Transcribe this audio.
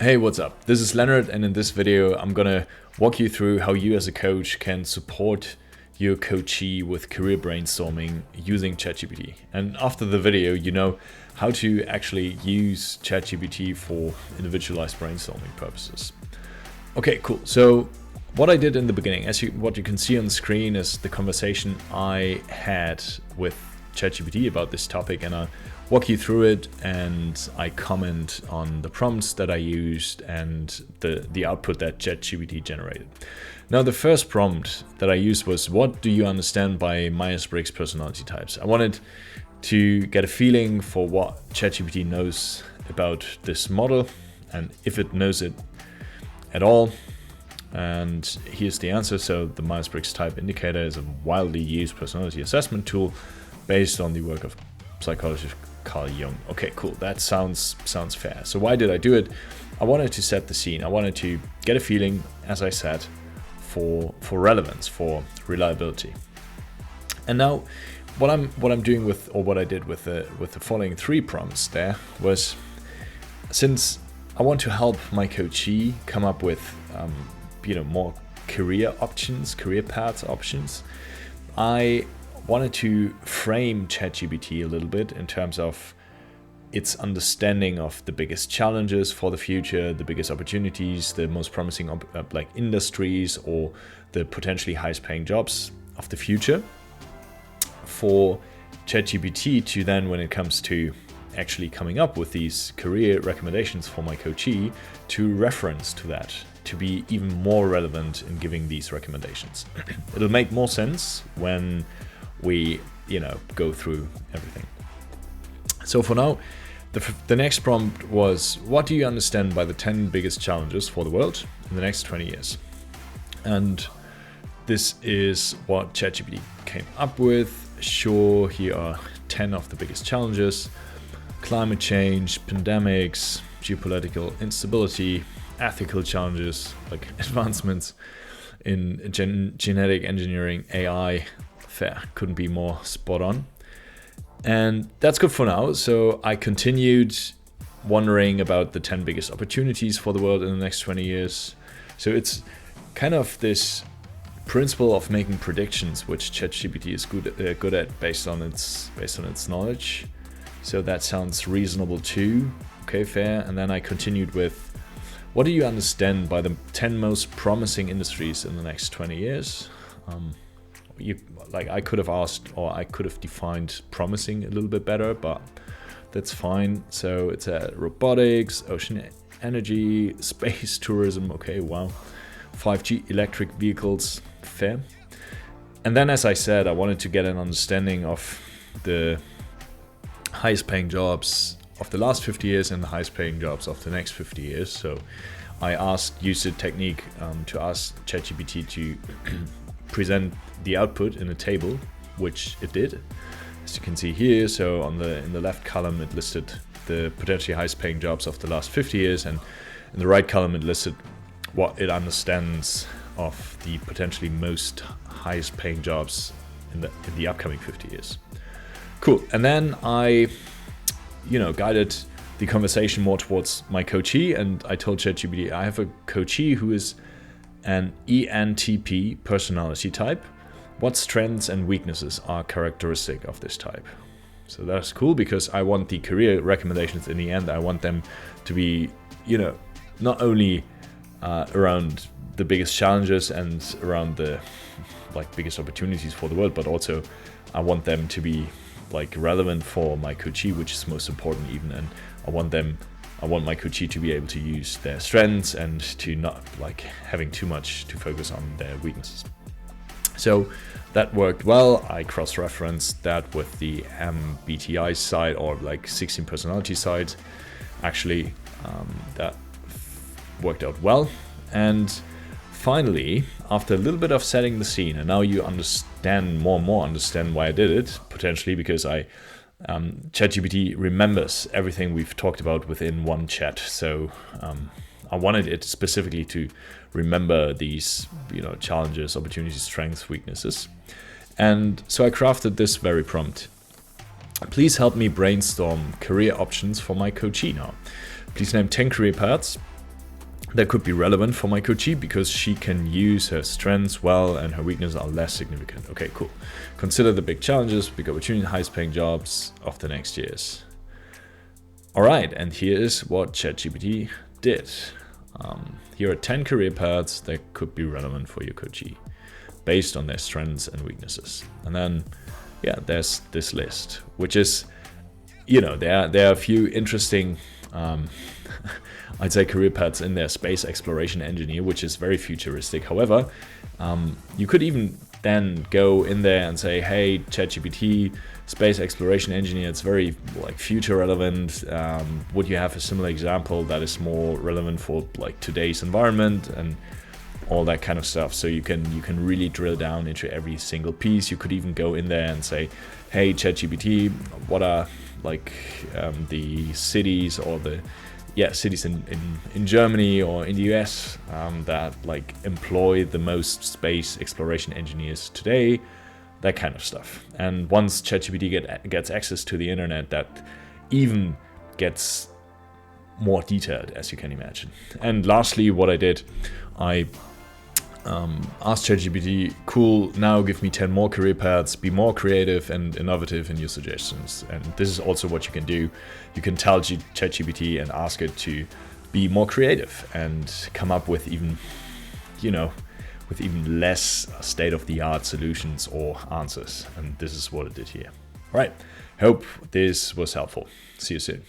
Hey, what's up? This is Leonard, and in this video I'm gonna walk you through how you as a coach can support your coachee with career brainstorming using ChatGPT. And after the video, you know how to actually use ChatGPT for individualized brainstorming purposes. Okay, cool. So what I did in the beginning, what you can see on the screen is the conversation I had with ChatGPT about this topic, and I walk you through it and I comment on the prompts that I used and the output that ChatGPT generated. Now, the first prompt that I used was, what do you understand by Myers-Briggs personality types? I wanted to get a feeling for what ChatGPT knows about this model and if it knows it at all. And here's the answer. So the Myers-Briggs type indicator is a widely used personality assessment tool based on the work of psychologist Carl Jung. Okay, cool. That sounds fair. So why did I do it? I wanted to set the scene. I wanted to get a feeling, as I said, for relevance, for reliability. And now, what I'm doing with, or what I did with the following three prompts there was, since I want to help my coachee come up with more career options, career path options, I wanted to frame ChatGPT a little bit in terms of its understanding of the biggest challenges for the future, the biggest opportunities, the most promising industries, or the potentially highest paying jobs of the future, for ChatGPT to then, when it comes to actually coming up with these career recommendations for my coachee, to reference to that, to be even more relevant in giving these recommendations. It'll make more sense when we go through everything. So for now, the next prompt was, what do you understand by the 10 biggest challenges for the world in the next 20 years? And this is what ChatGPT came up with. Sure, here are 10 of the biggest challenges: climate change, pandemics, geopolitical instability, ethical challenges like advancements in genetic engineering, AI. Fair, couldn't be more spot on. And that's good for now. So I continued wondering about the 10 biggest opportunities for the world in the next 20 years. So it's kind of this principle of making predictions, which ChatGPT is good at based on its knowledge. So that sounds reasonable too. Okay, fair. And then I continued with, what do you understand by the 10 most promising industries in the next 20 years? I could have asked, or I could have defined promising a little bit better, but that's fine. So it's robotics, ocean energy, space tourism. Okay, wow. 5G, electric vehicles, fair. And then, as I said, I wanted to get an understanding of the highest paying jobs of the last 50 years and the highest paying jobs of the next 50 years. So I used a technique to ask ChatGPT to present the output in a table, which it did, as you can see here. So in the left column it listed the potentially highest paying jobs of the last 50 years, and in the right column it listed what it understands of the potentially most highest paying jobs in the upcoming 50 years. Cool. And then I guided the conversation more towards my coachee, and I told ChatGPT I have a coachee who is an ENTP personality type. What strengths and weaknesses are characteristic of this type? So that's cool, because I want the career recommendations in the end, I want them to be, not only around the biggest challenges and around the biggest opportunities for the world, but also I want them to be relevant for my coachee, which is most important even. And I want my coachee to be able to use their strengths and to not having too much to focus on their weaknesses. So that worked well. I cross-referenced that with the MBTI side, or 16 personality sides. Actually, that worked out well. And finally, after a little bit of setting the scene, and now you understand why I did it, potentially because ChatGPT remembers everything we've talked about within one chat. So I wanted it specifically to remember these, challenges, opportunities, strengths, weaknesses. And so I crafted this very prompt. Please help me brainstorm career options for my coachee now. Please name 10 career paths that could be relevant for my coachee because she can use her strengths well and her weaknesses are less significant. Okay, cool. Consider the big challenges, big opportunities, highest paying jobs of the next years. All right, and here is what ChatGPT did. Here are 10 career paths that could be relevant for your coachee based on their strengths and weaknesses. And then, yeah, there's this list, which is, there are a few interesting, I'd say, career paths in there. Space exploration engineer, which is very futuristic. However, you could even then go in there and say, hey, ChatGPT, space exploration engineer, it's very like future relevant. Would you have a similar example that is more relevant for like today's environment and all that kind of stuff? So you can really drill down into every single piece. You could even go in there and say, hey, ChatGPT, what are like the cities or the cities in Germany or in the US that like employ the most space exploration engineers today, that kind of stuff. And once ChatGPT gets access to the internet, that even gets more detailed, as you can imagine. And lastly, what I did, I asked ChatGPT, cool, now give me 10 more career paths, be more creative and innovative in your suggestions. And this is also what you can do. You can tell ChatGPT and ask it to be more creative and come up with even, with even less state-of-the-art solutions or answers. And this is what it did here. All right, hope this was helpful. See you soon.